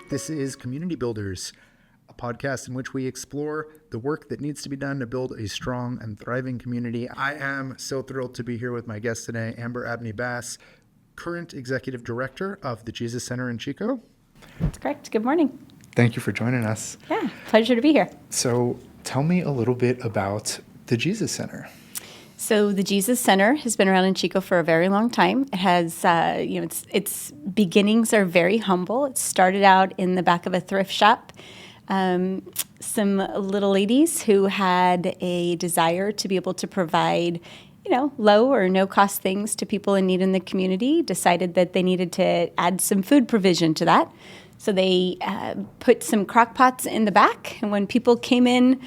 This is Community Builders, a podcast in which we explore the work that needs to be done to build a strong and thriving community. I am so thrilled to be here with my guest today, Abney Bass, current Executive Director of the Jesus Center in Chico. That's correct. Good morning. Thank you for joining us. Yeah, pleasure to be here. So tell me a little bit about the Jesus Center. So the Jesus Center has been around in Chico for a very long time. It has, its beginnings are very humble. It started out in the back of a thrift shop. Some little ladies who had a desire to be able to provide, low or no cost things to people in need in the community decided that they needed to add some food provision to that. So they put some crock pots in the back, and when people came in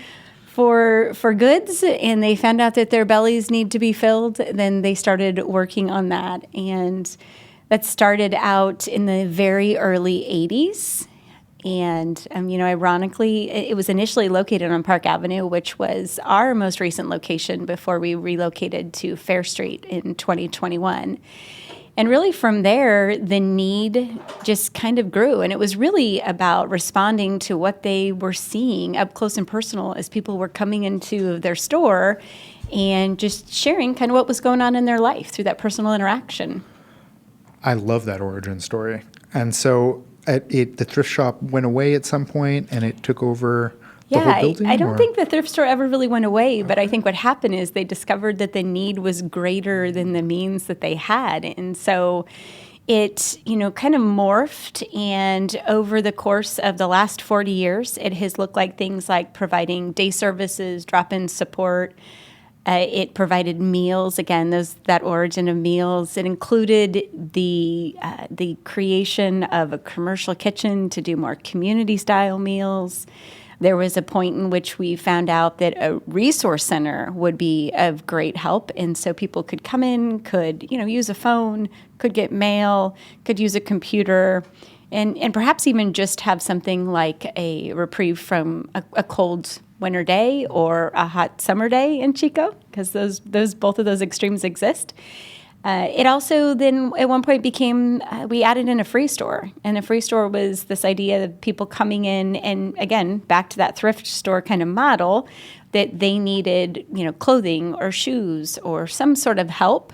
for goods and they found out that their bellies need to be filled, then they started working on that. And that started out in the very early 80s. And, ironically, it was initially located on Park Avenue, which was our most recent location before we relocated to Fair Street in 2021. And really from there, the need just kind of grew. And it was really about responding to what they were seeing up close and personal as people were coming into their store and just sharing kind of what was going on in their life through that personal interaction. I love that origin story. And so the thrift shop went away at some point and it took over the whole building? I don't think the thrift store ever really went away, but I think what happened is they discovered that the need was greater than the means that they had. And so it, kind of morphed, and over the course of the last 40 years, it has looked like things like providing day services, drop-in support. It provided meals, again, that origin of meals. It included the creation of a commercial kitchen to do more community-style meals. There was a point in which we found out that a resource center would be of great help, and so people could come in, could use a phone, could get mail, could use a computer, and perhaps even just have something like a reprieve from a cold winter day or a hot summer day in Chico, because both of those extremes exist. It also then at one point became, we added in a free store. And a free store was this idea of people coming in and, again, back to that thrift store kind of model, that they needed, clothing or shoes or some sort of help.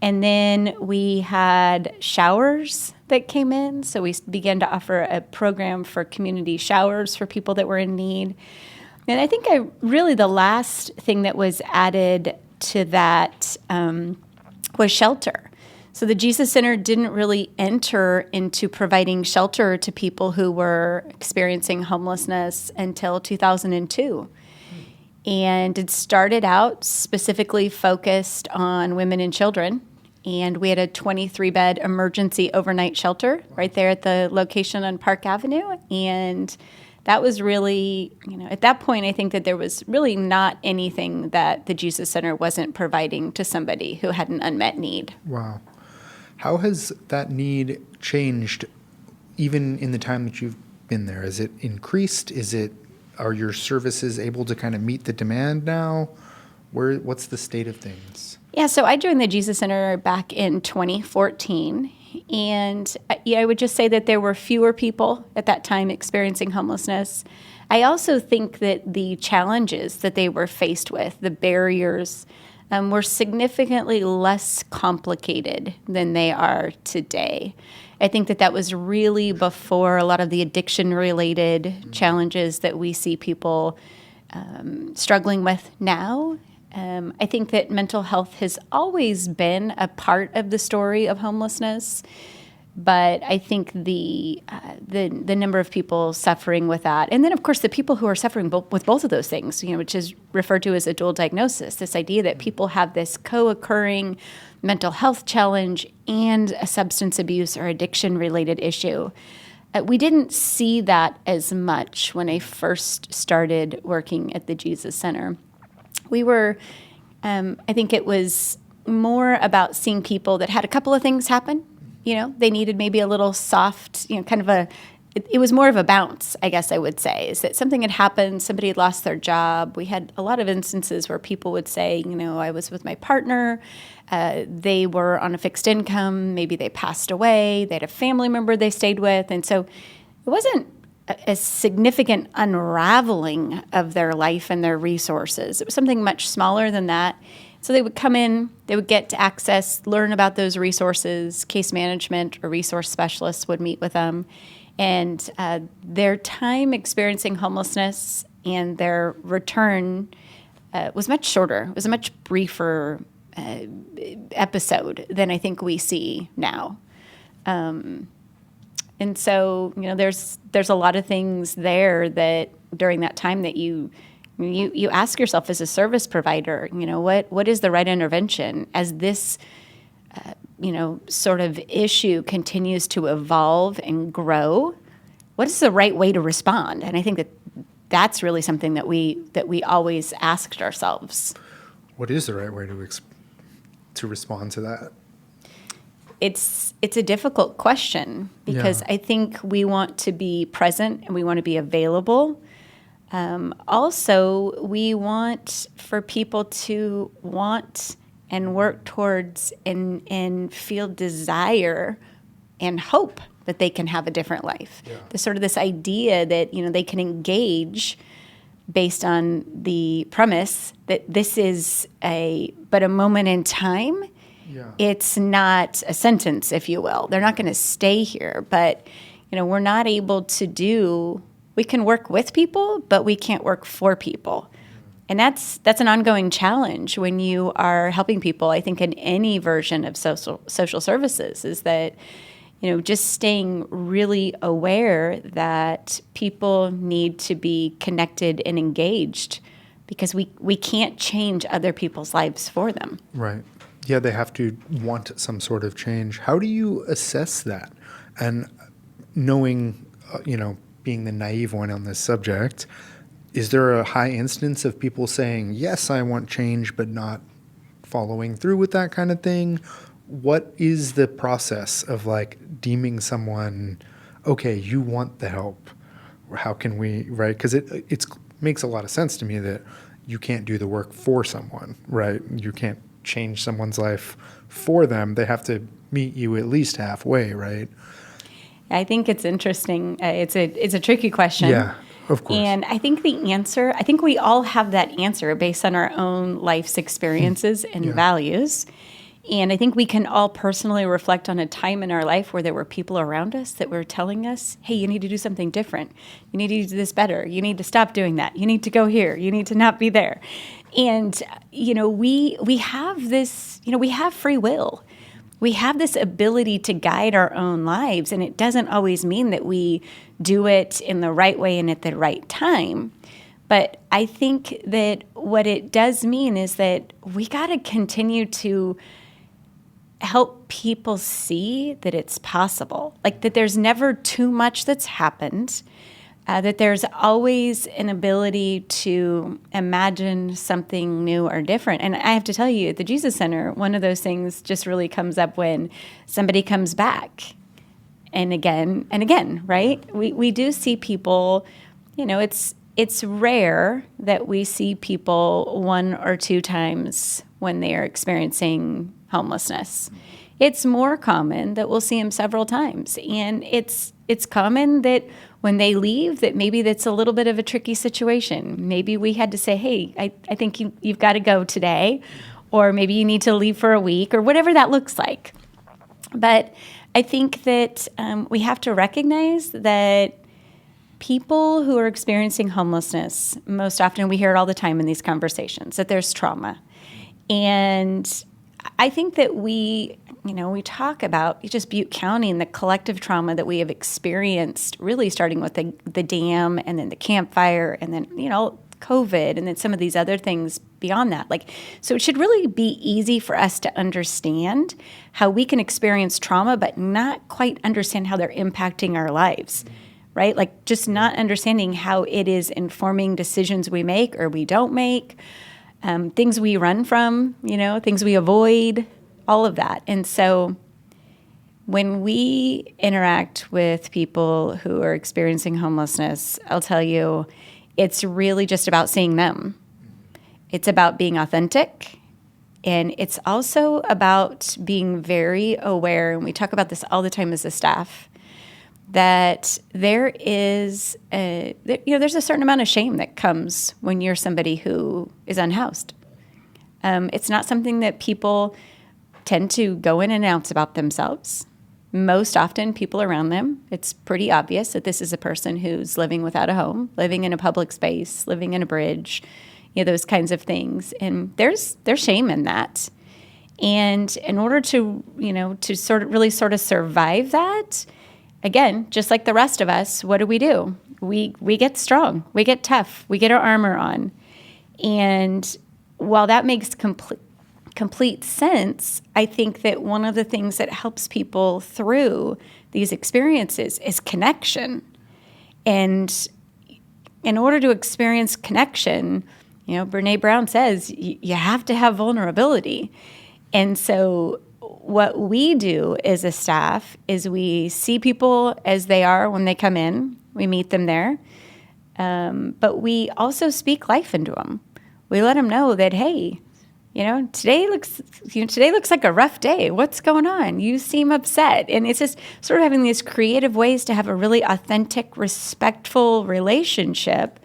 And then we had showers that came in. So we began to offer a program for community showers for people that were in need. And I think really the last thing that was added to that was shelter. So the Jesus Center didn't really enter into providing shelter to people who were experiencing homelessness until 2002. And it started out specifically focused on women and children. And we had a 23-bed emergency overnight shelter right there at the location on Park Avenue. And that was really, at that point, I think that there was really not anything that the Jesus Center wasn't providing to somebody who had an unmet need. Wow. How has that need changed even in the time that you've been there? Is it increased? Are your services able to kind of meet the demand now? What's the state of things? Yeah, so I joined the Jesus Center back in 2014. And I would just say that there were fewer people at that time experiencing homelessness. I also think that the challenges that they were faced with, the barriers, were significantly less complicated than they are today. I think that was really before a lot of the addiction-related challenges that we see people struggling with now. I think that mental health has always been a part of the story of homelessness, but I think the number of people suffering with that, and then of course the people who are suffering with both of those things, which is referred to as a dual diagnosis, this idea that people have this co-occurring mental health challenge and a substance abuse or addiction-related issue. We didn't see that as much when I first started working at the Jesus Center. We were, I think it was more about seeing people that had a couple of things happen. They needed maybe a little soft, kind of it was more of a bounce, I guess I would say, is that something had happened, somebody had lost their job. We had a lot of instances where people would say, I was with my partner, they were on a fixed income, maybe they passed away, they had a family member they stayed with, and so it wasn't a significant unraveling of their life and their resources. It was something much smaller than that. So they would come in, they would get to access, learn about those resources. Case management or resource specialists would meet with them. And their time experiencing homelessness and their return was much shorter. It was a much briefer episode than I think we see now. And so, there's a lot of things there that during that time that you ask yourself as a service provider, what is the right intervention as this, sort of issue continues to evolve and grow? What is the right way to respond? And I think that's really something that we always asked ourselves. What is the right way to respond to that? It's a difficult question because I think we want to be present and we want to be available. Also, we want for people to want and work towards and feel desire and hope that they can have a different life. Yeah. There's sort of this idea that they can engage based on the premise that this is but a moment in time. Yeah. It's not a sentence, if you will. They're not going to stay here, but we're not able to we can work with people, but we can't work for people. And that's an ongoing challenge when you are helping people, I think, in any version of social services, is that, just staying really aware that people need to be connected and engaged because we can't change other people's lives for them. Right. Yeah, they have to want some sort of change. How do you assess that? And knowing, being the naive one on this subject, is there a high instance of people saying, yes, I want change, but not following through with that kind of thing? What is the process of deeming someone, okay, you want the help? Or how can we, right? Because it makes a lot of sense to me that you can't do the work for someone, right? You can't change someone's life for them. They have to meet you at least halfway, right? I think it's interesting. It's a tricky question. Yeah, of course. And I think I think we all have that answer based on our own life's experiences and values. And I think we can all personally reflect on a time in our life where there were people around us that were telling us, hey, you need to do something different. You need to do this better. You need to stop doing that. You need to go here. You need to not be there. And, we have this, we have free will. We have this ability to guide our own lives. And it doesn't always mean that we do it in the right way and at the right time. But I think that what it does mean is that we got to continue to help people see that it's possible, that there's never too much that's happened, that there's always an ability to imagine something new or different. And I have to tell you, at the Jesus Center, one of those things just really comes up when somebody comes back and again, right? We do see people, it's rare that we see people one or two times when they are experiencing homelessness. It's more common that we'll see them several times. And it's common that when they leave, that maybe that's a little bit of a tricky situation. Maybe we had to say, hey, I think you've got to go today, or maybe you need to leave for a week, or whatever that looks like. But I think that we have to recognize that people who are experiencing homelessness, most often we hear it all the time in these conversations, that there's trauma. And I think that we talk about just Butte County and the collective trauma that we have experienced, really starting with the dam and then the campfire and then, COVID and then some of these other things beyond that. So it should really be easy for us to understand how we can experience trauma, but not quite understand how they're impacting our lives, right? Just not understanding how it is informing decisions we make or we don't make, things we run from, things we avoid, all of that. And so when we interact with people who are experiencing homelessness, I'll tell you, it's really just about seeing them. It's about being authentic. And it's also about being very aware, and we talk about this all the time as a staff, that there is there's a certain amount of shame that comes when you're somebody who is unhoused. It's not something that people tend to go in and announce about themselves. Most often, people around them, it's pretty obvious that this is a person who's living without a home, living in a public space, living in a bridge, those kinds of things. And there's shame in that. And in order to, to sort of survive that, again, just like the rest of us, what do? We get strong, we get tough, we get our armor on. And while that makes complete sense, I think that one of the things that helps people through these experiences is connection. And in order to experience connection, Brene Brown says you have to have vulnerability. And so what we do as a staff is we see people as they are when they come in. We meet them there. But we also speak life into them. We let them know that, hey, today looks like a rough day. What's going on? You seem upset. And it's just sort of having these creative ways to have a really authentic, respectful relationship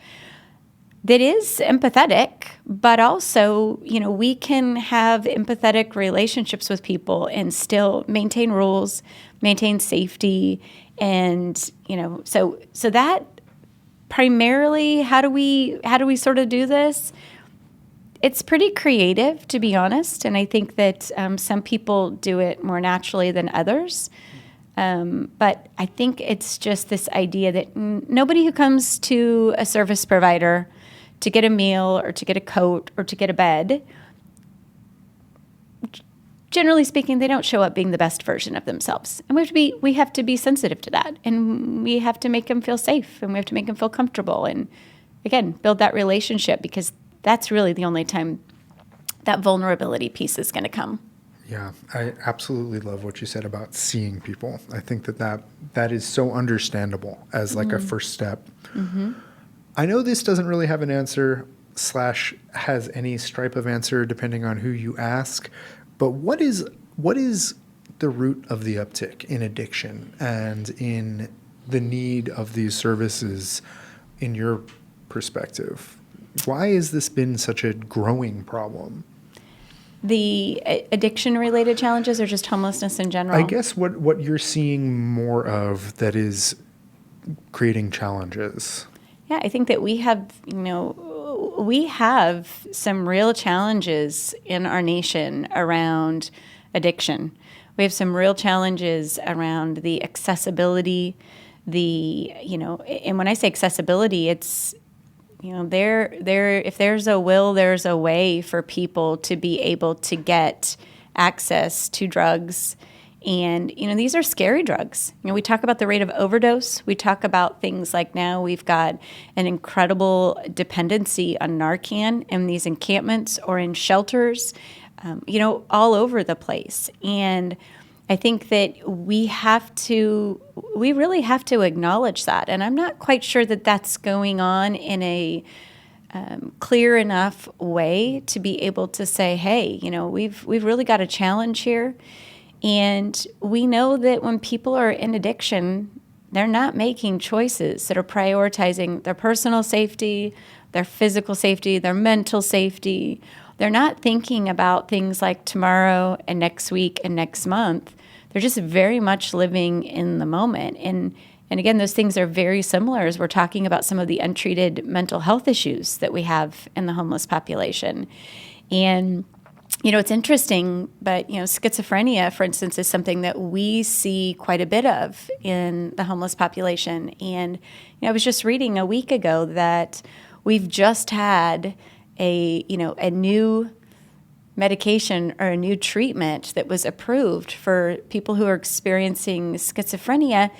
that is empathetic, but also, we can have empathetic relationships with people and still maintain rules, maintain safety. And, so that primarily, how do we sort of do this? It's pretty creative, to be honest, and I think that some people do it more naturally than others. But I think it's just this idea that nobody who comes to a service provider to get a meal or to get a coat or to get a bed, generally speaking, they don't show up being the best version of themselves. And we have to be sensitive to that, and we have to make them feel safe, and we have to make them feel comfortable, and again, build that relationship, because that's really the only time that vulnerability piece is going to come. Yeah, I absolutely love what you said about seeing people. I think that is so understandable as like a first step. Mm-hmm. I know this doesn't really have an answer / has any stripe of answer depending on who you ask, but what is the root of the uptick in addiction and in the need of these services in your perspective? Why has this been such a growing problem? The addiction-related challenges, or just homelessness in general? I guess what you're seeing more of that is creating challenges. Yeah, I think that we have some real challenges in our nation around addiction. We have some real challenges around the accessibility, and when I say accessibility, it's if there's a will, there's a way for people to be able to get access to drugs. And, these are scary drugs. We talk about the rate of overdose. We talk about things like now we've got an incredible dependency on Narcan in these encampments or in shelters, all over the place. And I think that we really have to acknowledge that. And I'm not quite sure that that's going on in a clear enough way to be able to say, hey, we've really got a challenge here. And we know that when people are in addiction, they're not making choices that are prioritizing their personal safety, their physical safety, their mental safety. They're not thinking about things like tomorrow and next week and next month. They're just very much living in the moment. And again, those things are very similar as we're talking about some of the untreated mental health issues that we have in the homeless population. And it's interesting, but, schizophrenia, for instance, is something that we see quite a bit of in the homeless population. And, I was just reading a week ago that we've just had a new medication or a new treatment that was approved for people who are experiencing schizophrenia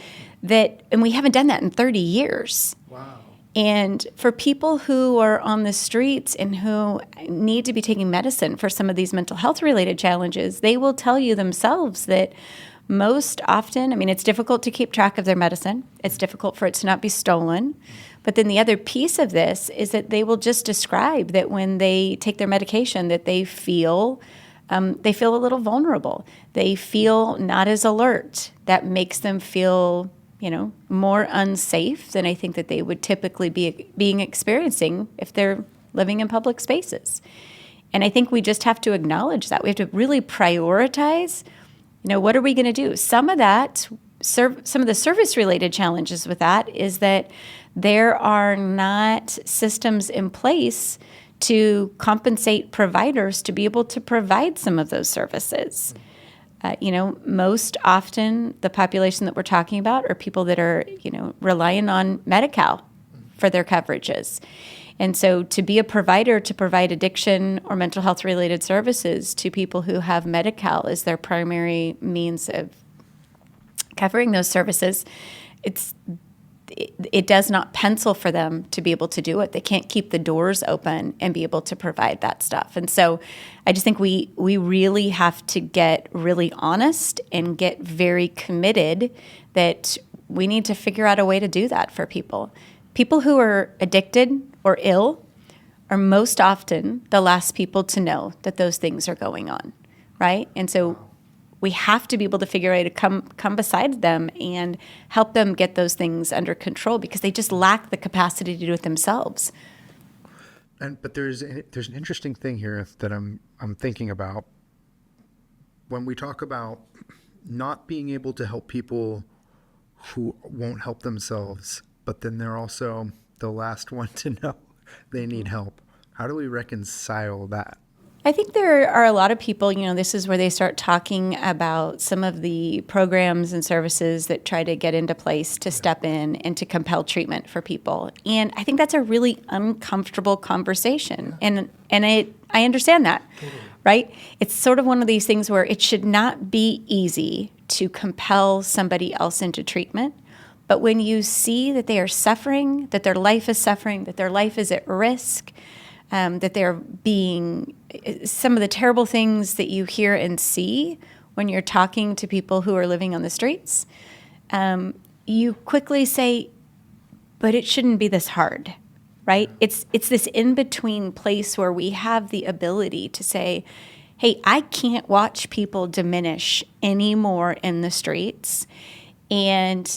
and we haven't done that in 30 years. Wow. And for people who are on the streets and who need to be taking medicine for some of these mental health related challenges, they will tell you themselves that most often, it's difficult to keep track of their medicine. It's difficult for it to not be stolen. But then the other piece of this is that they will just describe that when they take their medication that they feel a little vulnerable. They feel not as alert. That makes them feel more unsafe than I think that they would typically be experiencing if they're living in public spaces. And I think we just have to acknowledge that. We have to really prioritize, what are we going to do? Some of the service-related challenges with that is that there are not systems in place to compensate providers to be able to provide some of those services. Most often the population that we're talking about are people that are, relying on Medi-Cal for their coverages. And so to be a provider to provide addiction or mental health related services to people who have Medi-Cal as their primary means of covering those services, it does not pencil for them to be able to do it. They can't keep the doors open and be able to provide that stuff. And so I just think we really have to get really honest and get very committed that we need to figure out a way to do that for people. People who are addicted or ill are most often the last people to know that those things are going on, right? And so we have to be able to figure out a way to come beside them and help them get those things under control because they just lack the capacity to do it themselves. But there's an interesting thing here that I'm thinking about. When we talk about not being able to help people who won't help themselves, but then they're also the last one to know they need help. How do we reconcile that? I think there are a lot of people, this is where they start talking about some of the programs and services that try to get into place to step in and to compel treatment for people. And I think that's a really uncomfortable conversation. Yeah. And I understand that, totally. Right? It's sort of one of these things where it should not be easy to compel somebody else into treatment. But when you see that they are suffering, that their life is suffering, that their life is at risk, that they're being some of the terrible things that you hear and see when you're talking to people who are living on the streets, you quickly say, but it shouldn't be this hard, right? It's this in-between place where we have the ability to say, hey, I can't watch people diminish anymore in the streets and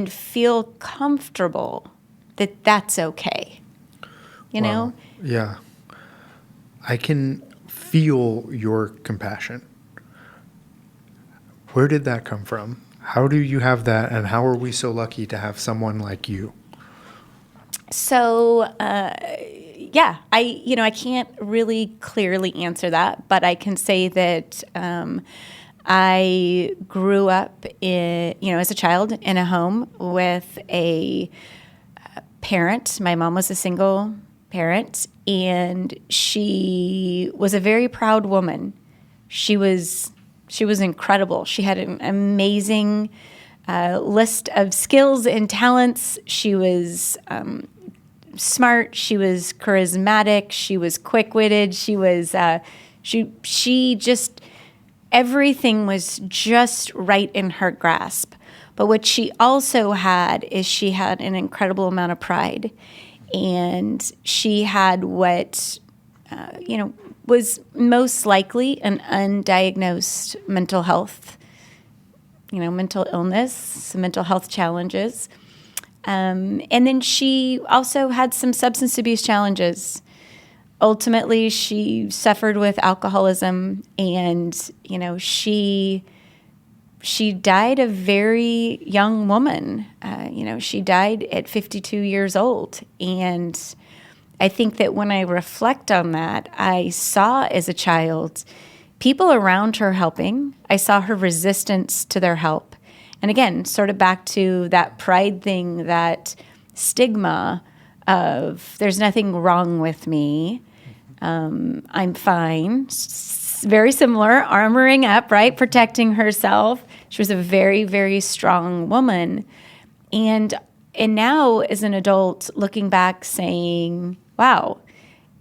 feel comfortable that that's okay. Know? Yeah. I can feel your compassion. Where did that come from? How do you have that, and how are we so lucky to have someone like you? So, I can't really clearly answer that, but I can say that I grew up as a child in a home with a parent. My mom was a single parent, and she was a very proud woman. She was incredible. She had an amazing list of skills and talents. She was smart. She was charismatic. She was quick-witted. She was she just everything was just right in her grasp. But what she also had is she had an incredible amount of pride. And she had what, was most likely an undiagnosed mental health, mental illness, some mental health challenges. And then she also had some substance abuse challenges. Ultimately, she suffered with alcoholism, and, she died a very young woman. She died at 52 years old. And I think that when I reflect on that, I saw as a child people around her helping. I saw her resistance to their help. And again, sort of back to that pride thing, that stigma of there's nothing wrong with me. I'm fine. Very similar, armoring up, right? Protecting herself. She was a very, very strong woman. And now as an adult, looking back saying, wow,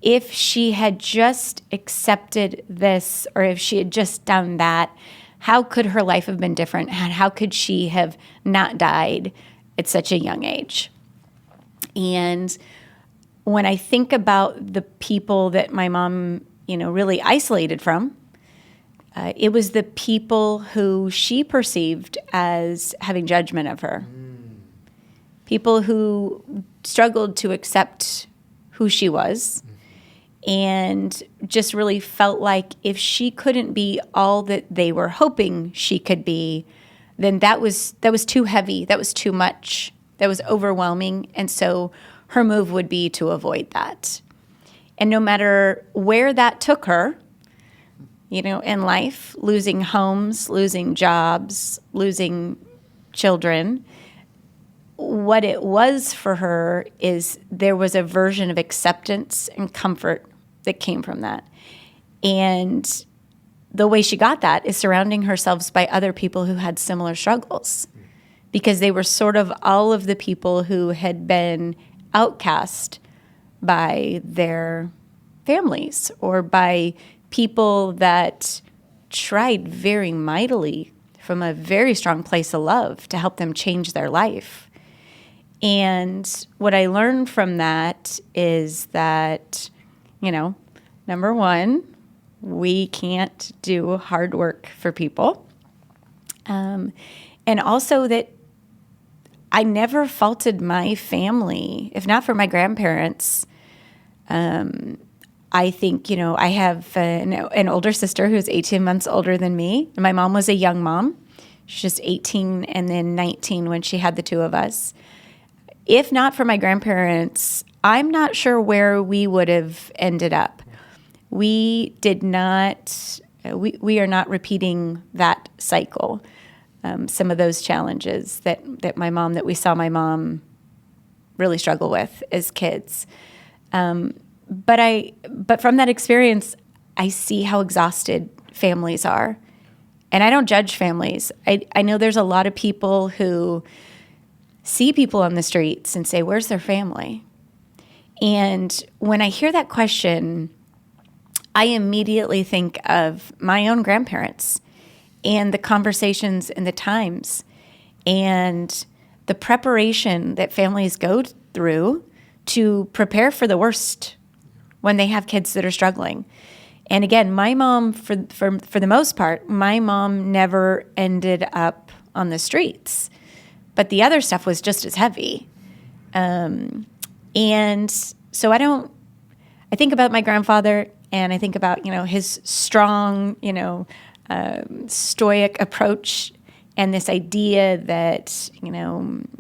if she had just accepted this, or if she had just done that, how could her life have been different? And how could she have not died at such a young age? And when I think about the people that my mom, really isolated from, It was the people who she perceived as having judgment of her. People who struggled to accept who she was and just really felt like if she couldn't be all that they were hoping she could be, then that was too heavy. That was too much. That was overwhelming. And so her move would be to avoid that. And no matter where that took her, in life, losing homes, losing jobs, losing children, what it was for her is there was a version of acceptance and comfort that came from that. And the way she got that is surrounding herself by other people who had similar struggles, because they were sort of all of the people who had been outcast by their families or by people that tried very mightily from a very strong place of love to help them change their life. And what I learned from that is that, number one, we can't do hard work for people. And also that I never faulted my family, if not for my grandparents. I think, I have an older sister who's 18 months older than me. And my mom was a young mom. She's just 18 and then 19 when she had the two of us. If not for my grandparents, I'm not sure where we would have ended up. We did not, we are not repeating that cycle. Some of those challenges that we saw my mom really struggle with as kids. But from that experience, I see how exhausted families are. And I don't judge families. I know there's a lot of people who see people on the streets and say, where's their family? And when I hear that question, I immediately think of my own grandparents and the conversations and the times and the preparation that families go through to prepare for the worst when they have kids that are struggling. And again, my mom, for the most part, my mom never ended up on the streets, but the other stuff was just as heavy. And so I think about my grandfather and I think about, his strong, stoic approach and this idea that,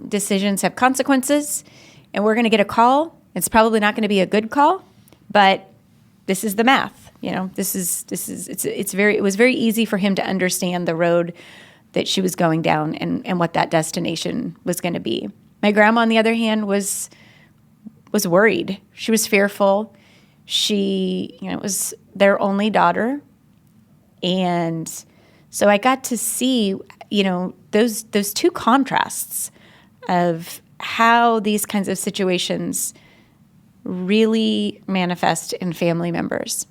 decisions have consequences and we're going to get a call. It's probably not going to be a good call, but this is the math. It was very easy for him to understand the road that she was going down and what that destination was going to be. My grandma, on the other hand, was worried. She was fearful. She, was their only daughter. And so I got to see, those two contrasts of how these kinds of situations really manifest in family members.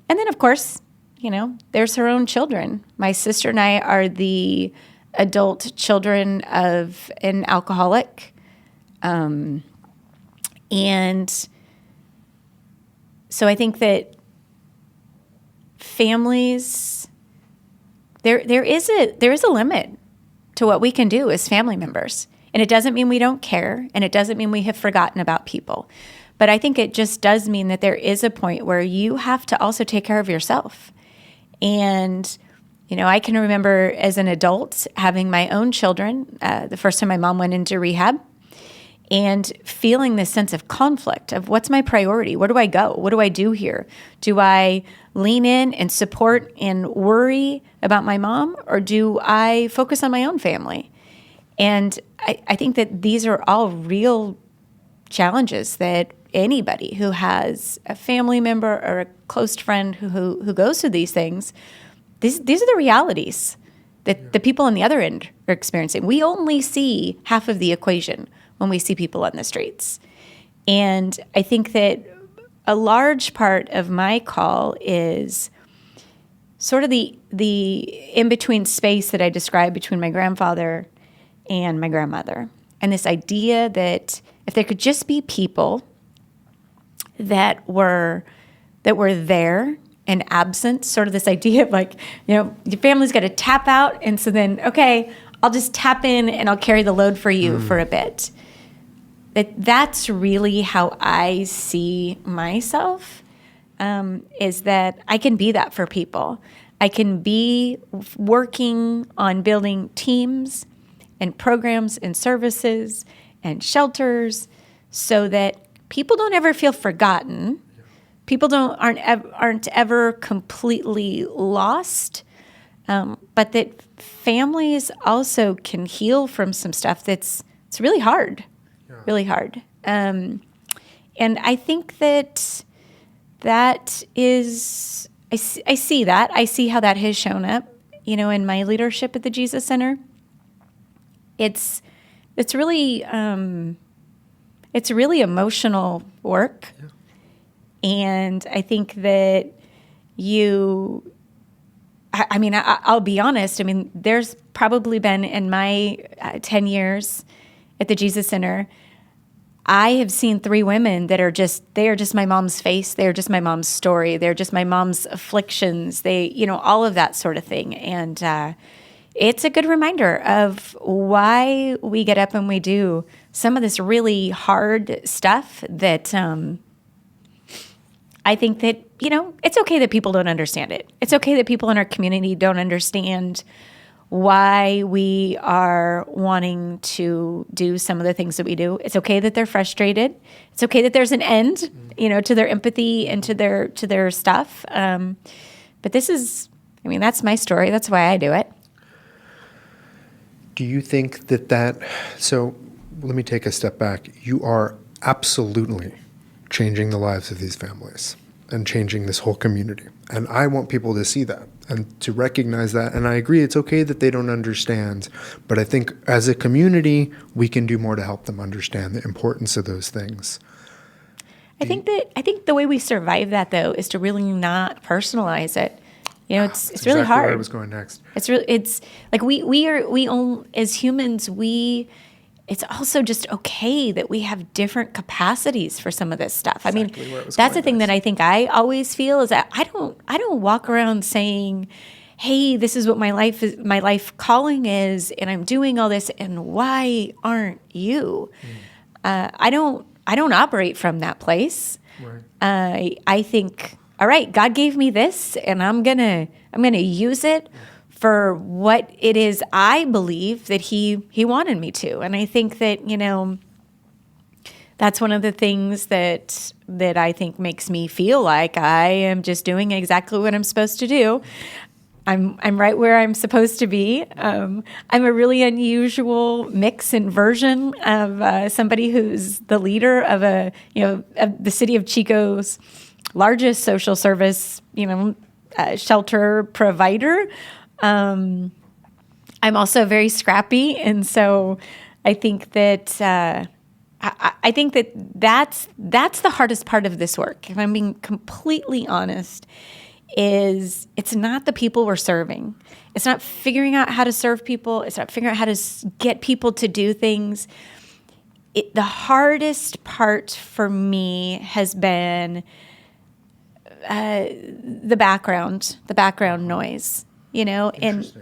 And then, of course, there's her own children. My sister and I are the adult children of an alcoholic. And so I think that families, there is a limit to what we can do as family members. And it doesn't mean we don't care, and it doesn't mean we have forgotten about people. But I think it just does mean that there is a point where you have to also take care of yourself. And, I can remember as an adult having my own children, the first time my mom went into rehab, and feeling this sense of conflict of what's my priority? Where do I go? What do I do here? Do I lean in and support and worry about my mom, or do I focus on my own family? And I think that these are all real challenges that anybody who has a family member or a close friend who goes through these things, these are the realities that the people on the other end are experiencing. We only see half of the equation when we see people on the streets. And I think that a large part of my call is sort of the in-between space that I described between my grandfather and my grandmother. And this idea that if there could just be people that were there and absence, sort of this idea of like, your family's got to tap out. And so then, okay, I'll just tap in and I'll carry the load for you for a bit. That's really how I see myself, is that I can be that for people. I can be working on building teams and programs and services and shelters so that people don't ever feel forgotten. People aren't ever completely lost, but that families also can heal from some stuff it's really hard, really hard. And I think that is, I see that. I see how that has shown up, in my leadership at the Jesus Center. It's really emotional work. Yeah. And I think that I'll be honest. There's probably been in my 10 years at the Jesus Center, I have seen 3 women that they are just my mom's face. They're just my mom's story. They're just my mom's afflictions. All of that sort of thing. And it's a good reminder of why we get up and we do some of this really hard stuff that I think that, it's okay that people don't understand it. It's okay that people in our community don't understand why we are wanting to do some of the things that we do. It's okay that they're frustrated. It's okay that there's an end, to their empathy and to their stuff. But this is, that's my story. That's why I do it. Do you think so let me take a step back. You are absolutely changing the lives of these families and changing this whole community. And I want people to see that and to recognize that. And I agree, it's okay that they don't understand, but I think as a community, we can do more to help them understand the importance of those things. I think the way we survive that, though, is to really not personalize it. It's That's really exactly hard. Where I was going next. It's like we own, as humans, it's also just okay that we have different capacities for some of this stuff. Exactly where I was that's going the thing next. that I think I always feel is that I don't walk around saying, hey, this is what my life calling is, and I'm doing all this, and why aren't you? I don't operate from that place. Right. I think, all right, God gave me this, and I'm gonna use it for what it is I believe that He wanted me to. And I think that that's one of the things that I think makes me feel like I am just doing exactly what I'm supposed to do. I'm right where I'm supposed to be. I'm a really unusual mix and version of somebody who's the leader of of the city of Chico's largest social service, shelter provider. I'm also very scrappy, and so I think that I think that's the hardest part of this work. If I'm being completely honest, is it's not the people we're serving. It's not figuring out how to serve people. It's not figuring out how to get people to do things. The hardest part for me has been the background noise, and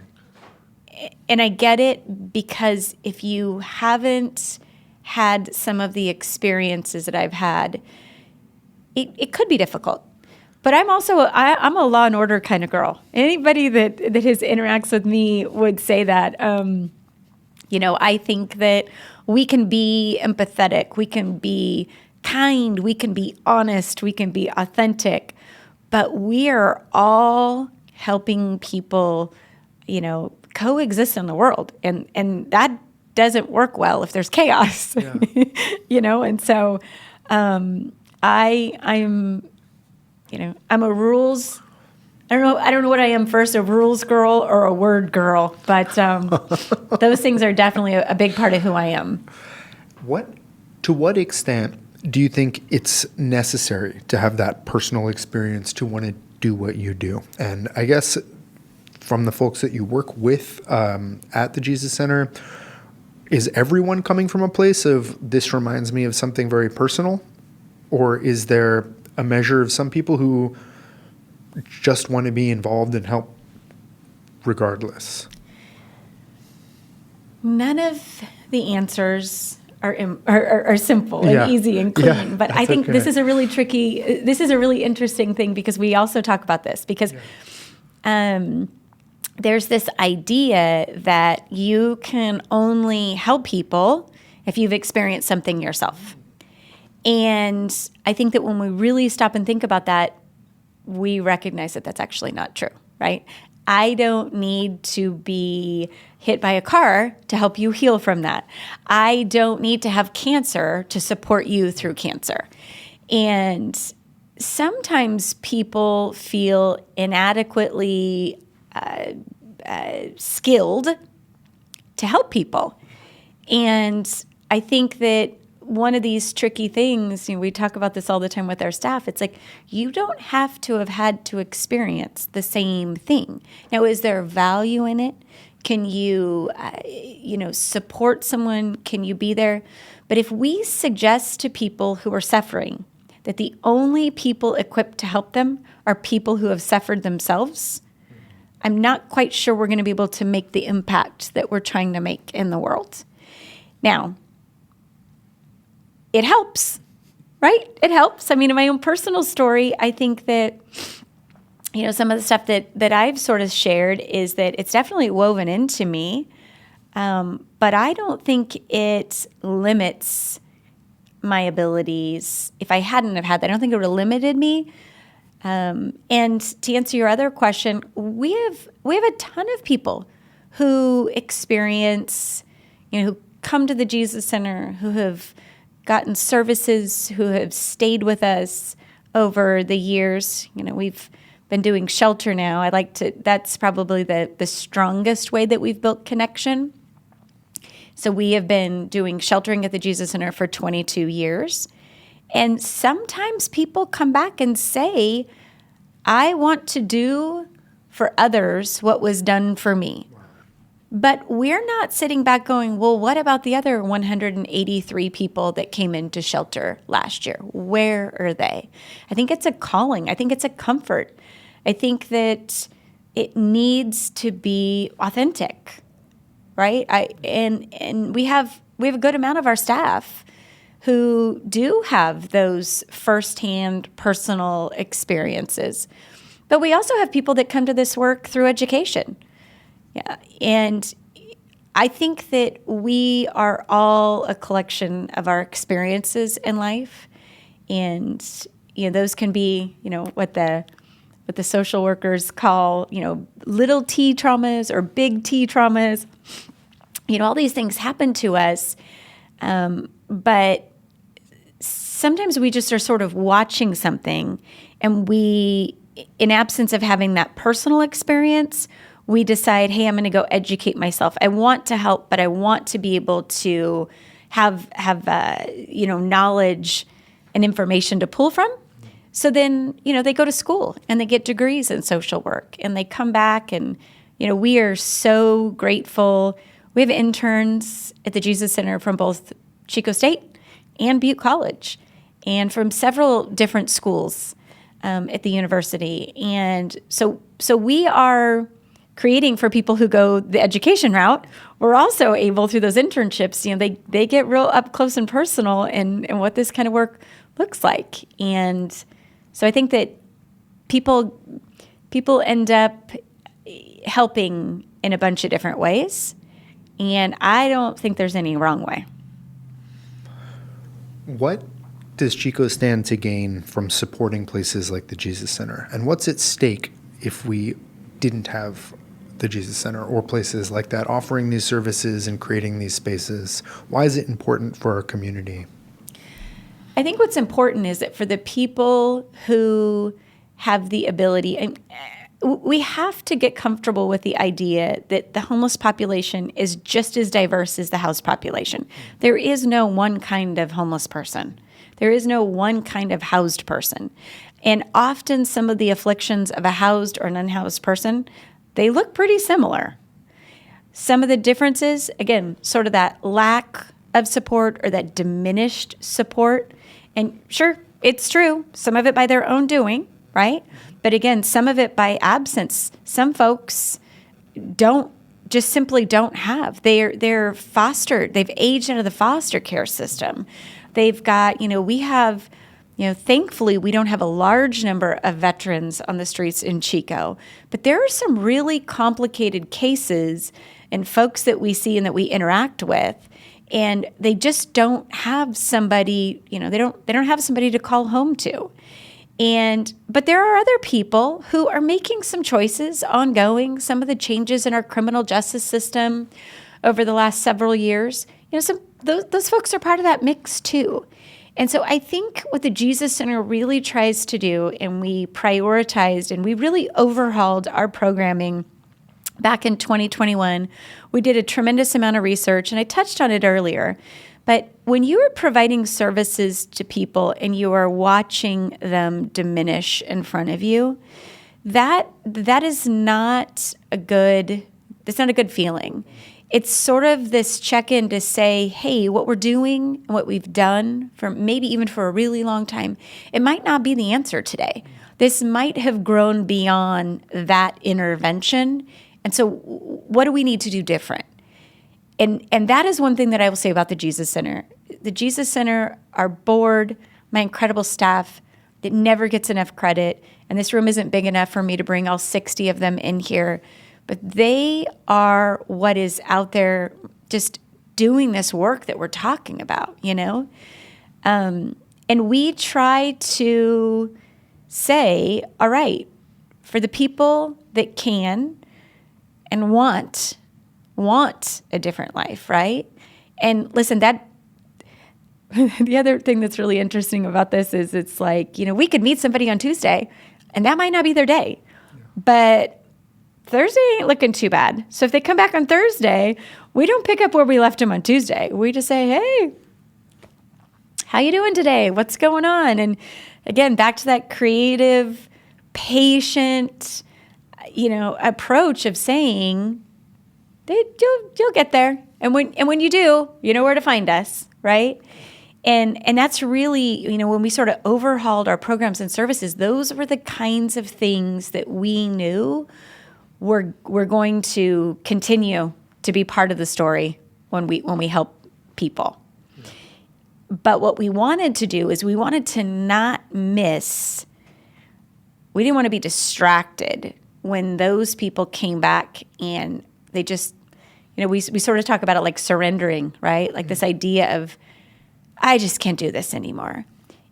I get it, because if you haven't had some of the experiences that I've had, it could be difficult. But I'm also I'm a law and order kind of girl. Anybody that has interacts with me would say that. I think that we can be empathetic, we can be kind, we can be honest, we can be authentic, but we are all helping people, coexist in the world, and that doesn't work well if there's chaos. Yeah. And so I'm I'm a rules. I don't know what I am first, a rules girl or a word girl, but those things are definitely a big part of who I am. To what extent do you think it's necessary to have that personal experience to want to do what you do? And I guess from the folks that you work with at the Jesus Center, is everyone coming from a place of this reminds me of something very personal? Or is there a measure of some people who just want to be involved and help regardless? None of the answers are simple and easy and clean. Yeah, but I think this is a really interesting thing, because we also talk about this, because there's this idea that you can only help people if you've experienced something yourself. And I think that when we really stop and think about that, we recognize that that's actually not true, right? I don't need to be hit by a car to help you heal from that. I don't need to have cancer to support you through cancer. And sometimes people feel inadequately skilled to help people. And I think that one of these tricky things, we talk about this all the time with our staff, it's like, you don't have to have had to experience the same thing. Now, is there value in it? Can you, support someone? Can you be there? But if we suggest to people who are suffering that the only people equipped to help them are people who have suffered themselves, I'm not quite sure we're going to be able to make the impact that we're trying to make in the world. Now, it helps, right? It helps. I mean, in my own personal story, I think that, some of the stuff that I've sort of shared is that it's definitely woven into me, but I don't think it limits my abilities. If I hadn't have had that, I don't think it would have limited me. And to answer your other question, we have a ton of people who experience, who come to the Jesus Center, who have gotten services, who have stayed with us over the years. We've been doing shelter now. That's probably the strongest way that we've built connection. So we have been doing sheltering at the Jesus Center for 22 years. And sometimes people come back and say, I want to do for others what was done for me. But we're not sitting back going, well, what about the other 183 people that came into shelter last year? Where are they? I think it's a calling. I think it's a comfort. I think that it needs to be authentic, right? And we have a good amount of our staff who do have those firsthand personal experiences. But we also have people that come to this work through education. Yeah, and I think that we are all a collection of our experiences in life, and those can be what the social workers call little T traumas or big T traumas. All these things happen to us, but sometimes we just are sort of watching something, and we, in absence of having that personal experience, we decide, hey, I'm going to go educate myself. I want to help, but I want to be able to have knowledge and information to pull from. So then, they go to school and they get degrees in social work, and they come back, and, we are so grateful. We have interns at the Jesus Center from both Chico State and Butte College, and from several different schools at the university. And so we are creating for people who go the education route. We're also able, through those internships, they get real up close and personal and what this kind of work looks like. And so I think that people end up helping in a bunch of different ways. And I don't think there's any wrong way. What does Chico stand to gain from supporting places like the Jesus Center? And what's at stake if we didn't have the Jesus Center or places like that offering these services and creating these spaces? Why is it important for our community? I think what's important is that for the people who have the ability, and we have to get comfortable with the idea that the homeless population is just as diverse as the housed population. There is no one kind of homeless person. There is no one kind of housed person. And often some of the afflictions of a housed or an unhoused person, they look pretty similar. Some of the differences, again, sort of that lack of support or that diminished support. And sure, it's true, some of it by their own doing, right? But again, some of it by absence. Some folks simply don't have. They're fostered. They've aged out of the foster care system. They've got, we have, thankfully we don't have a large number of veterans on the streets in Chico, but there are some really complicated cases and folks that we see and that we interact with, and they just don't have somebody, they don't have somebody to call home to. But there are other people who are making some choices ongoing. Some of the changes in our criminal justice system over the last several years, those folks are part of that mix too. And so I think what the Jesus Center really tries to do, and we prioritized and we really overhauled our programming back in 2021. We did a tremendous amount of research, and I touched on it earlier. But when you are providing services to people and you are watching them diminish in front of you, that is that's not a good feeling. It's sort of this check-in to say, hey, what we're doing and what we've done for maybe even for a really long time, it might not be the answer today. This might have grown beyond that intervention. And so what do we need to do different? And that is one thing that I will say about the Jesus Center. The Jesus Center, our board, my incredible staff, it never gets enough credit. And this room isn't big enough for me to bring all 60 of them in here. But they are what is out there just doing this work that we're talking about, And we try to say, all right, for the people that can and want a different life, right? And listen, the other thing that's really interesting about this is it's like, we could meet somebody on Tuesday and that might not be their day, but Thursday ain't looking too bad. So if they come back on Thursday, we don't pick up where we left them on Tuesday. We just say, hey, how you doing today? What's going on? And again, back to that creative, patient, approach of saying, you'll get there. And when you do, you know where to find us, right? And that's really, when we sort of overhauled our programs and services, those were the kinds of things that we knew we're going to continue to be part of the story when we help people. Yeah. But what we wanted to do is we wanted to not miss, we didn't want to be distracted when those people came back and they just, we sort of talk about it like surrendering, right? Like this idea of, I just can't do this anymore.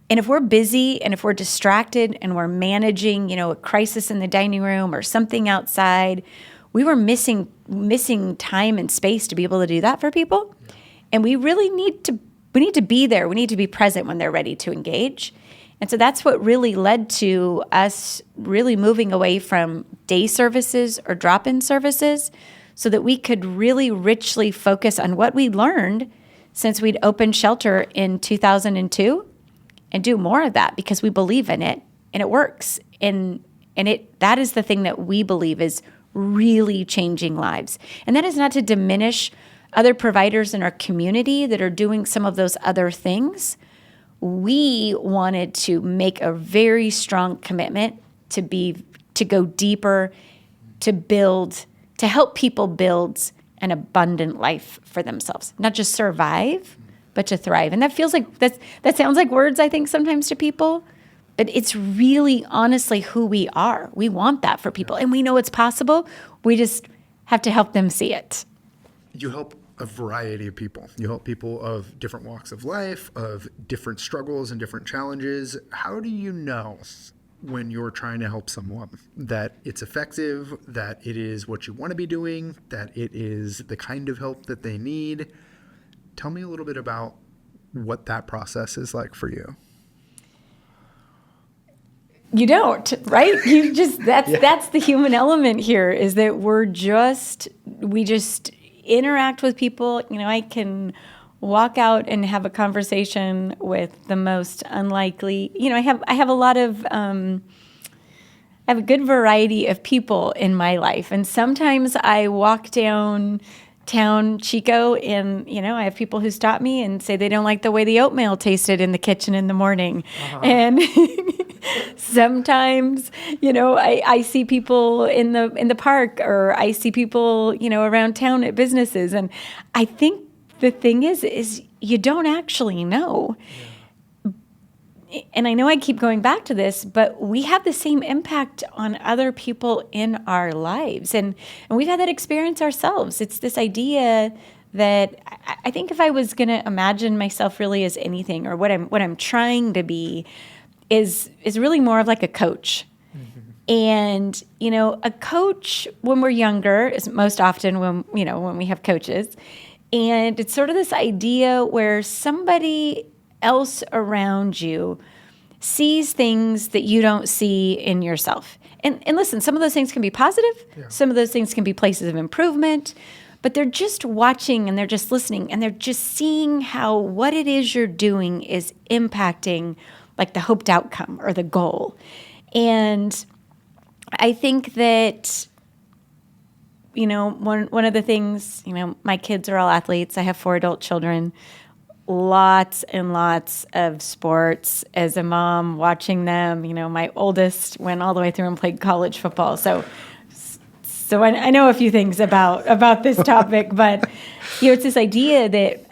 And if we're busy and if we're distracted and we're managing, a crisis in the dining room or something outside, we were missing time and space to be able to do that for people. Yeah. And we really need to be there. We need to be present when they're ready to engage. And so that's what really led to us really moving away from day services or drop-in services so that we could really richly focus on what we learned since we'd opened shelter in 2002 and do more of that because we believe in it and it works. And that is the thing that we believe is really changing lives. And that is not to diminish other providers in our community that are doing some of those other things. We wanted to make a very strong commitment to go deeper, to help people build an abundant life for themselves, not just survive, but to thrive. And that feels like that sounds like words, I think, sometimes to people, but it's really honestly who we are. We want that for people, and we know it's possible. We just have to help them see it. You help a variety of people. You help people of different walks of life, of different struggles and different challenges. How do you know when you're trying to help someone that it's effective, that it is what you want to be doing, that it is the kind of help that they need? Tell me a little bit about what that process is like for you. You don't, right? You just, that's the human element here, is that we just interact with people. I can walk out and have a conversation with the most unlikely, I have a lot of, I have a good variety of people in my life. And sometimes I walk downtown Chico and, I have people who stop me and say they don't like the way the oatmeal tasted in the kitchen in the morning. Uh-huh. And Sometimes, I see people in the park, or I see people, around town at businesses. And I think the thing is you don't actually know. And I know I keep going back to this, but we have the same impact on other people in our lives. And we've had that experience ourselves. It's this idea that I think if I was going to imagine myself really as anything, or what I'm trying to be, is really more of like a coach. Mm-hmm. And, a coach when we're younger is most often when we have coaches. And it's sort of this idea where somebody else around you sees things that you don't see in yourself. And listen, some of those things can be positive. Yeah. Some of those things can be places of improvement. But they're just watching, and they're just listening, and they're just seeing how what it is you're doing is impacting like the hoped outcome or the goal. And I think that, one of the things, my kids are all athletes. I have 4 adult children, lots and lots of sports. As a mom, watching them, my oldest went all the way through and played college football. So I know a few things about this topic, but it's this idea that,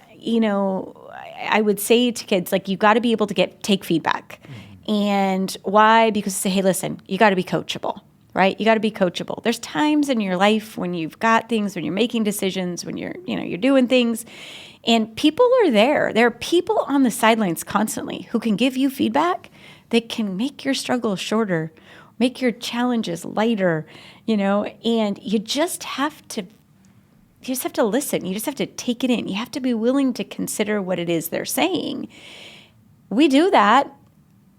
I would say to kids, like, you got to be able to take feedback. Mm-hmm. And why? Because say, hey, listen, you got to be coachable, right? You got to be coachable. There's times in your life when you've got things, when you're making decisions, when you're doing things, and people are there. There are people on the sidelines constantly who can give you feedback that can make your struggle shorter, make your challenges lighter, and you just have to listen. You just have to take it in. You have to be willing to consider what it is they're saying. We do that,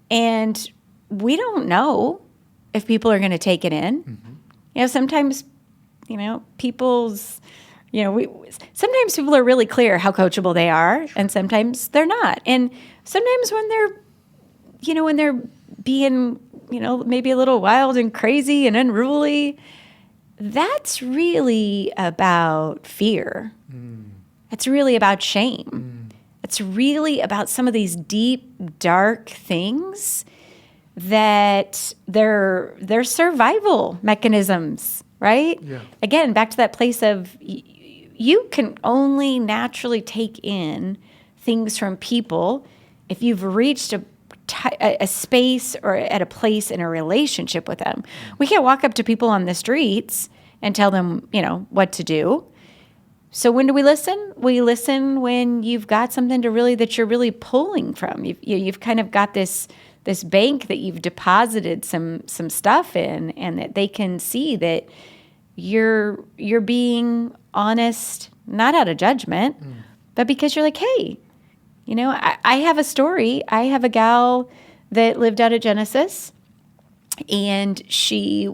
and we don't know if people are going to take it in. Mm-hmm. Sometimes, sometimes people are really clear how coachable they are, and sometimes they're not. And sometimes when they're being, maybe a little wild and crazy and unruly, that's really about fear. Mm. It's really about shame. Mm. It's really about some of these deep, dark things that they're survival mechanisms, right? Yeah. Again, back to that place of you can only naturally take in things from people if you've reached a space or at a place in a relationship with them. We can't walk up to people on the streets and tell them, what to do. So when do we listen? We listen when you've got something that you're really pulling from. You've kind of got this bank that you've deposited some stuff in, and that they can see that you're being honest, not out of judgment, but because you're like, hey, I have a story. I have a gal that lived out at Genesis, and she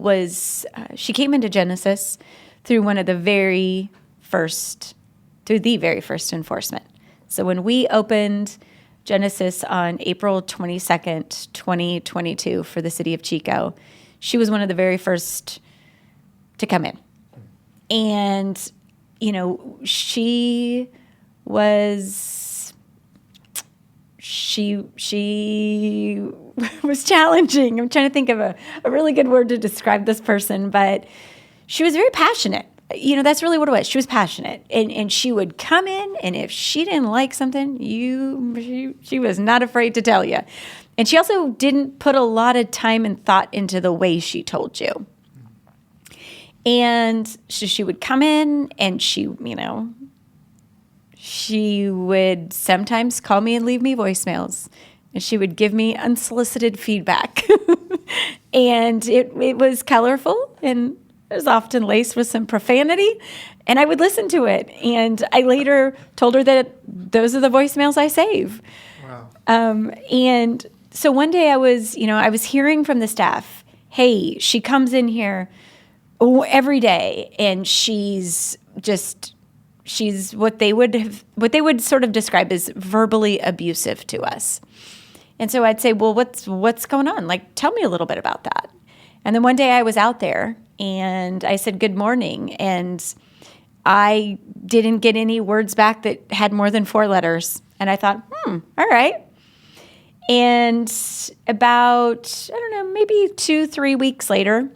came into Genesis through the very first enforcement. So when we opened Genesis on April 22nd, 2022 for the city of Chico, she was one of the very first to come in. And, she was challenging. I'm trying to think of a really good word to describe this person, but she was very passionate. That's really what it was. She was passionate, and she would come in, and if she didn't like something, she was not afraid to tell you. And she also didn't put a lot of time and thought into the way she told you. And so she would come in, and she would sometimes call me and leave me voicemails, and she would give me unsolicited feedback. And it was colorful, and it was often laced with some profanity, and I would listen to it. And I later told her that those are the voicemails I save. Wow. And so one day I was hearing from the staff, hey, she comes in here every day, and she's what they would sort of describe as verbally abusive to us. And so I'd say, well, what's going on? Like, tell me a little bit about that. And then one day I was out there, and I said, good morning. And I didn't get any words back that had more than 4 letters. And I thought, all right. And about, I don't know, maybe 2-3 weeks later,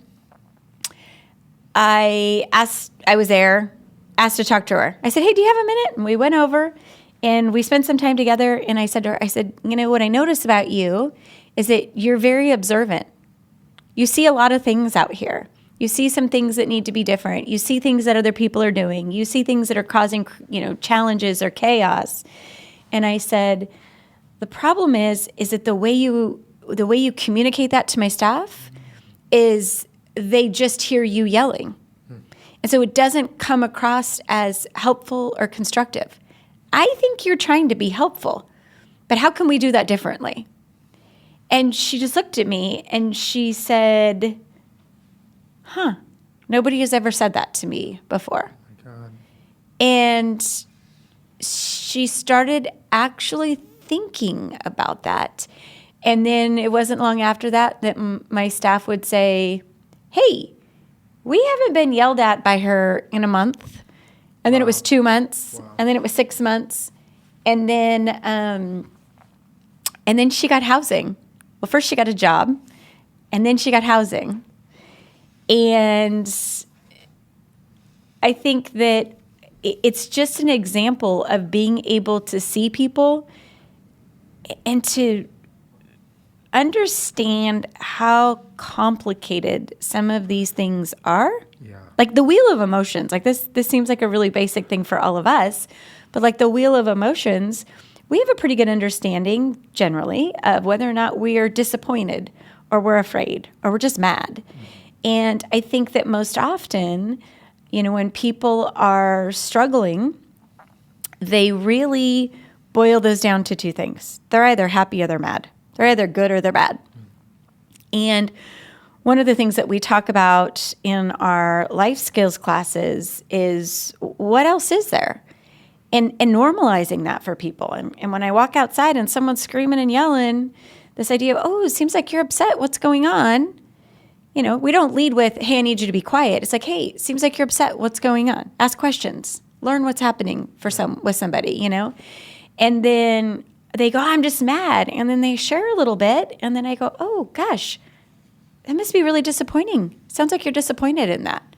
I was there, asked to talk to her. I said, hey, do you have a minute? And we went over and we spent some time together. And I said to her, you know, what I notice about you is that you're very observant. You see a lot of things out here. You see some things that need to be different. You see things that other people are doing. You see things that are causing, you know, challenges or chaos. And I said, the problem is that the way you communicate that to my staff is they just hear you yelling. And so it doesn't come across as helpful or constructive. I think you're trying to be helpful, but how can we do that differently? And she just looked at me and she said, nobody has ever said that to me before. Oh my God. And she started actually thinking about that. And then it wasn't long after that my staff would say, hey, we haven't been yelled at by her in a month. And then it was 2 months. Wow. And then it was 6 months. And then she got housing. Well, first she got a job, and then she got housing. And I think that it's just an example of being able to see people and to understand how complicated some of these things are. Yeah. Like the wheel of emotions. Like this seems like a really basic thing for all of us, but like the wheel of emotions, we have a pretty good understanding generally of whether or not we are disappointed or we're afraid or we're just mad. And I think that most often, you know, when people are struggling, they really boil those down to two things. They're either happy or they're mad. They're either good or they're bad. And one of the things that we talk about in our life skills classes is what else is there? And normalizing that for people. And when I walk outside and someone's screaming and yelling, this idea of, oh, it seems like you're upset. What's going on? You know, we don't lead with, hey, I need you to be quiet. It's like, hey, it seems like you're upset. What's going on? Ask questions. Learn what's happening with somebody, you know? And then they go, I'm just mad. And then they share a little bit. And then I go, oh, gosh, that must be really disappointing. Sounds like you're disappointed in that.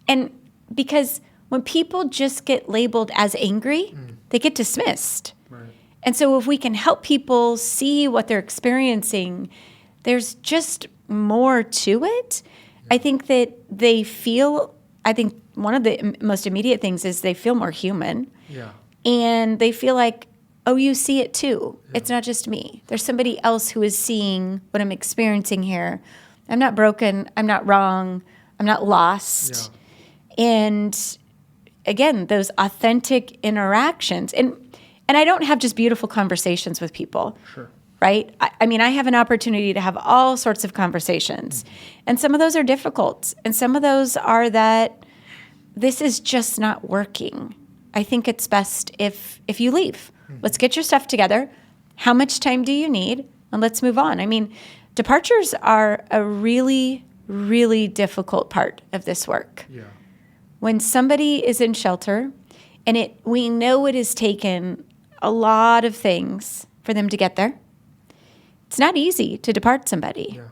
And because when people just get labeled as angry, they get dismissed. Right. And so if we can help people see what they're experiencing, there's just more to it. I think that I think one of the most immediate things is they feel more human. Yeah. And they feel like, oh, you see it too. Yeah. It's not just me. There's somebody else who is seeing what I'm experiencing here. I'm not broken. I'm not wrong. I'm not lost. Yeah. And again, those authentic interactions. And I don't have just beautiful conversations with people. Sure. Right? I mean, I have an opportunity to have all sorts of conversations. And some of those are difficult. And some of those are that this is just not working. I think it's best if you leave. Let's get your stuff together. How much time do you need? And let's move on. I mean, departures are a really, really difficult part of this work. Yeah. When somebody is in shelter, and we know it has taken a lot of things for them to get there. It's not easy to depart somebody. Yeah.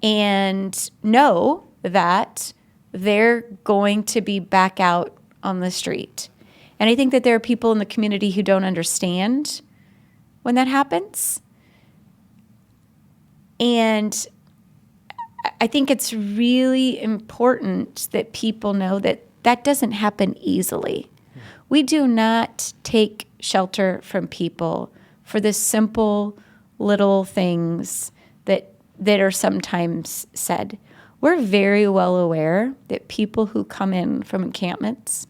And know that they're going to be back out on the street. And I think that there are people in the community who don't understand when that happens. And I think it's really important that people know that that doesn't happen easily. We do not take shelter from people for the simple little things that are sometimes said. We're very well aware that people who come in from encampments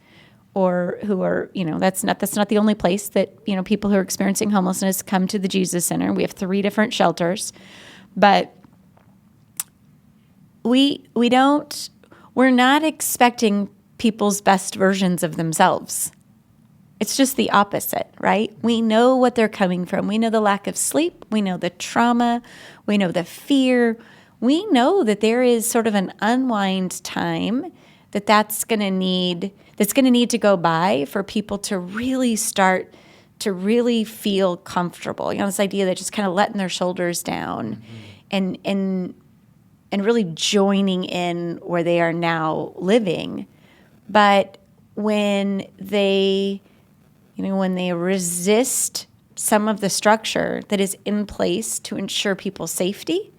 or who are, you know, that's not the only place that, you know, people who are experiencing homelessness come to the Jesus Center. We have 3 different shelters, but we're not expecting people's best versions of themselves. It's just the opposite, right? We know what they're coming from. We know the lack of sleep. We know the trauma. We know the fear. We know that there is sort of an unwind time that's going to need to go by for people to really start to really feel comfortable. This idea that just kind of letting their shoulders down and really joining in where they are now living. But when they resist some of the structure that is in place to ensure people's safety,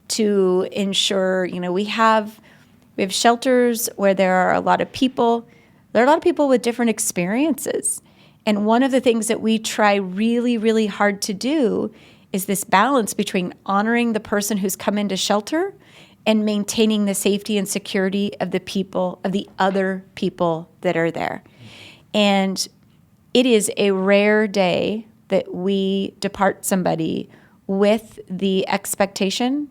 to ensure, we have shelters where there are a lot of people. There are a lot of people with different experiences. And one of the things that we try really, really hard to do is this balance between honoring the person who's come into shelter and maintaining the safety and security of the other people that are there. And it is a rare day that we depart somebody with the expectation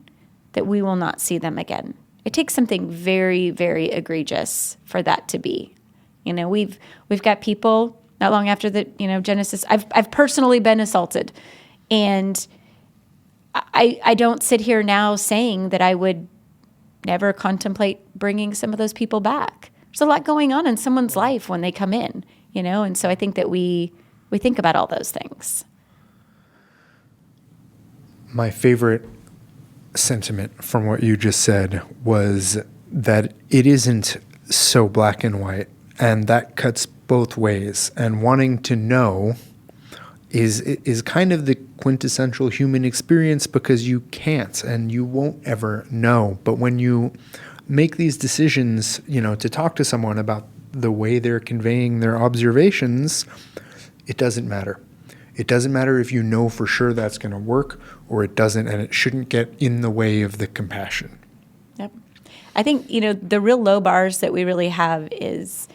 that we will not see them again. It takes something very, very egregious for that to be. We've got people not long after the Genesis. I've personally been assaulted, and I don't sit here now saying that I would never contemplate bringing some of those people back. There's a lot going on in someone's life when they come in, and so I think that we think about all those things. My favorite sentiment from what you just said was that it isn't so black and white, and that cuts both ways. And wanting to know is kind of the quintessential human experience, because you can't and you won't ever know. But when you make these decisions, to talk to someone about the way they're conveying their observations, it doesn't matter. It doesn't matter if you know for sure that's going to work or it doesn't, and it shouldn't get in the way of the compassion. Yep. I think, the real low bars that we really have is,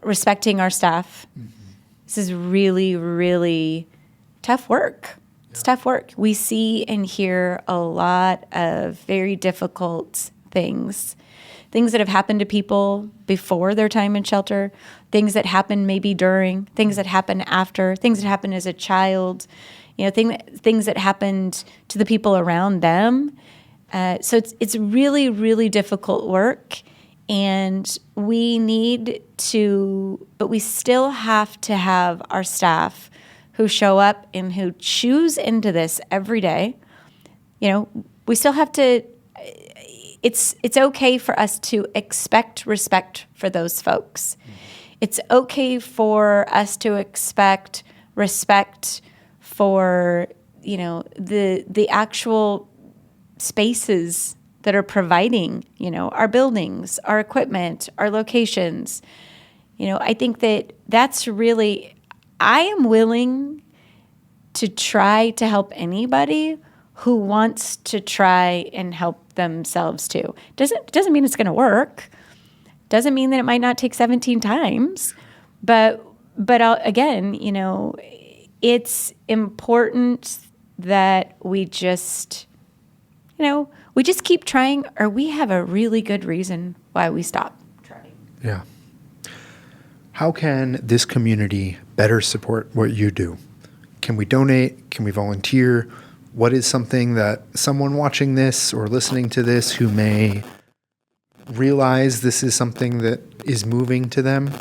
respecting our staff. Mm-hmm. This is really, really tough work. It's tough work. We see and hear a lot of very difficult things that have happened to people before their time in shelter, things that happen maybe during, things that happen after, things that happen as a child, things that happened to the people around them. So it's really, really difficult work, and but we still have to have our staff who show up and who choose into this every day. We still have to. It's okay for us to expect respect for those folks. It's okay for us to expect respect for, the actual spaces that are providing, our buildings, our equipment, our locations. I think that's really, I am willing to try to help anybody who wants to try and help themselves too. Doesn't mean it's going to work. Doesn't mean that it might not take 17 times. But again, it's important that we just keep trying, or we have a really good reason why we stop trying. Yeah. How can this community better support what you do? Can we donate? Can we volunteer? What is something that someone watching this or listening to this who may realize this is something that is moving to them?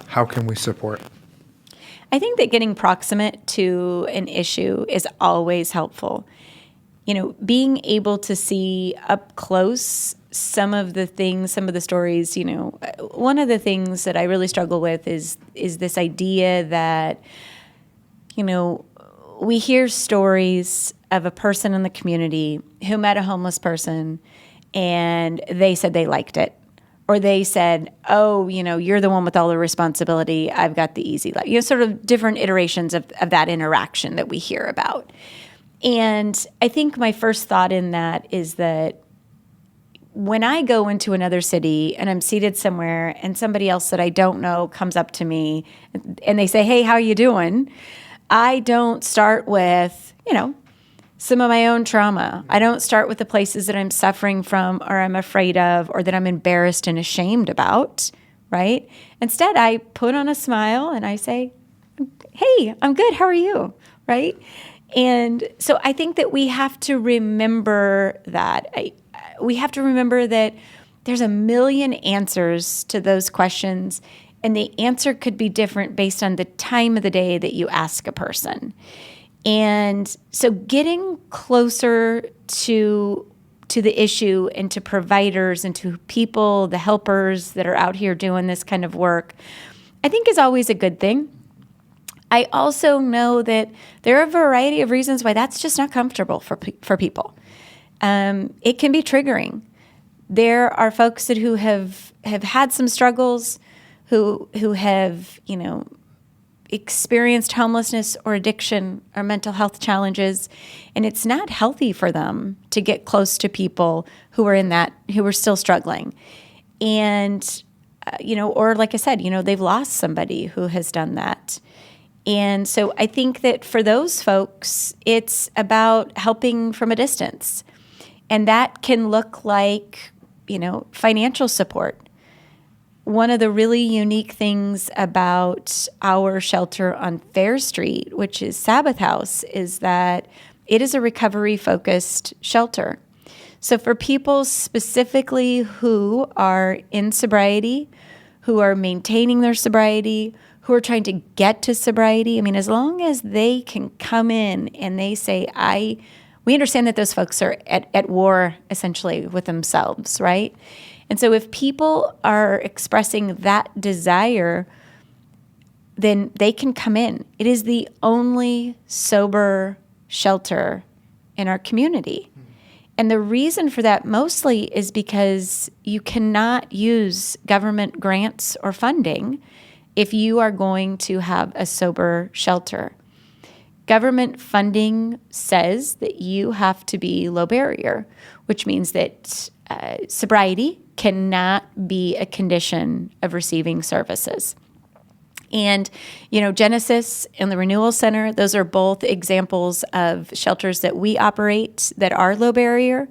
How can we support? I think that getting proximate to an issue is always helpful. Being able to see up close some of the stories, one of the things that I really struggle with is this idea that, we hear stories of a person in the community who met a homeless person and they said they liked it. Or they said, oh, you're the one with all the responsibility. I've got the easy life. Sort of different iterations of that interaction that we hear about. And I think my first thought in that is that when I go into another city and I'm seated somewhere and somebody else that I don't know comes up to me and they say, hey, how you doing? I don't start with, some of my own trauma. I don't start with the places that I'm suffering from or I'm afraid of or that I'm embarrassed and ashamed about, right? Instead, I put on a smile and I say, hey, I'm good. How are you? Right? And so I think that we have to remember that. We have to remember that there's a million answers to those questions, And the answer could be different based on the time of the day that you ask a person. And so getting closer to the issue and to providers and to people, the helpers that are out here doing this kind of work, I think is always a good thing. I also know that there are a variety of reasons why that's just not comfortable for people. It can be triggering. There are folks who have had some struggles, who have, experienced homelessness or addiction or mental health challenges, and it's not healthy for them to get close to people who are still struggling. And, or like I said, they've lost somebody who has done that. And so I think that for those folks, it's about helping from a distance. And that can look like, financial support. One of the really unique things about our shelter on Fair Street, which is Sabbath House, is that it is a recovery-focused shelter. So for people specifically who are in sobriety, who are maintaining their sobriety, who are trying to get to sobriety, as long as they can come in and they say, we understand that those folks are at war essentially with themselves, right? And so if people are expressing that desire, then they can come in. It is the only sober shelter in our community. And the reason for that mostly is because you cannot use government grants or funding if you are going to have a sober shelter. Government funding says that you have to be low barrier, which means that sobriety cannot be a condition of receiving services. And, Genesis and the Renewal Center, those are both examples of shelters that we operate that are low barrier.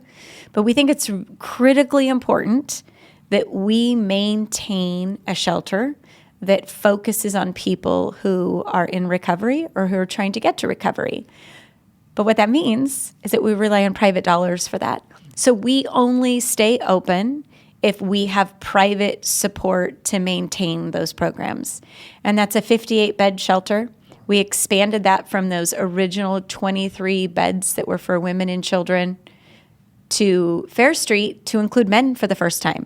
But we think it's critically important that we maintain a shelter that focuses on people who are in recovery or who are trying to get to recovery. But what that means is that we rely on private dollars for that. So we only stay open if we have private support to maintain those programs. And that's a 58-bed shelter. We expanded that from those original 23 beds that were for women and children to Fair Street to include men for the first time.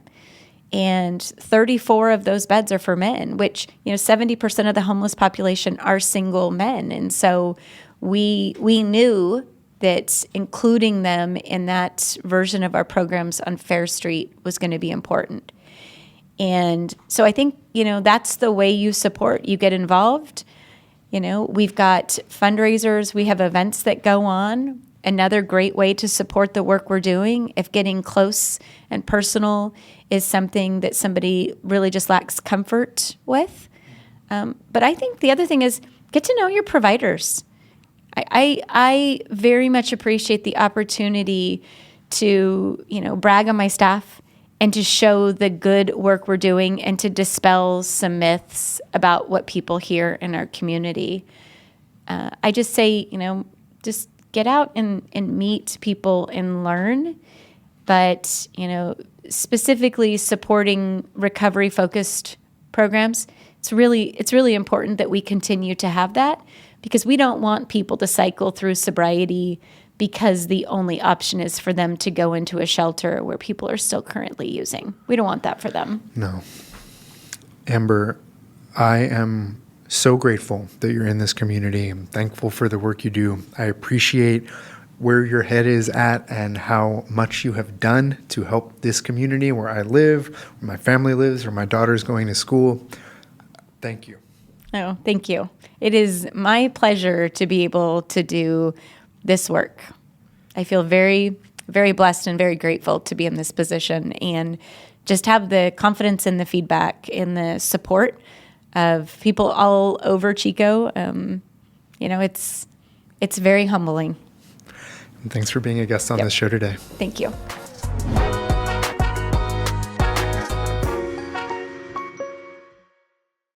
And 34 of those beds are for men, which, 70% of the homeless population are single men. And so we knew that including them in that version of our programs on Fair Street was going to be important. And so I think, that's the way you support. You get involved. We've got fundraisers. We have events that go on. Another great way to support the work we're doing, if getting close and personal is something that somebody really just lacks comfort with. But I think the other thing is get to know your providers. I very much appreciate the opportunity to, brag on my staff and to show the good work we're doing and to dispel some myths about what people hear in our community. I just say, just get out and meet people and learn. But, specifically supporting recovery-focused programs, it's really important that we continue to have that, because we don't want people to cycle through sobriety because the only option is for them to go into a shelter where people are still currently using. We don't want that for them. No. Amber, I am so grateful that you're in this community. I'm thankful for the work you do. I appreciate where your head is at and how much you have done to help this community where I live, where my family lives, where my daughter's going to school. Thank you. Oh, thank you. It is my pleasure to be able to do this work. I feel very, very blessed and very grateful to be in this position and just have the confidence and the feedback and the support of people all over Chico. It's very humbling. And thanks for being a guest on this show today. Thank you.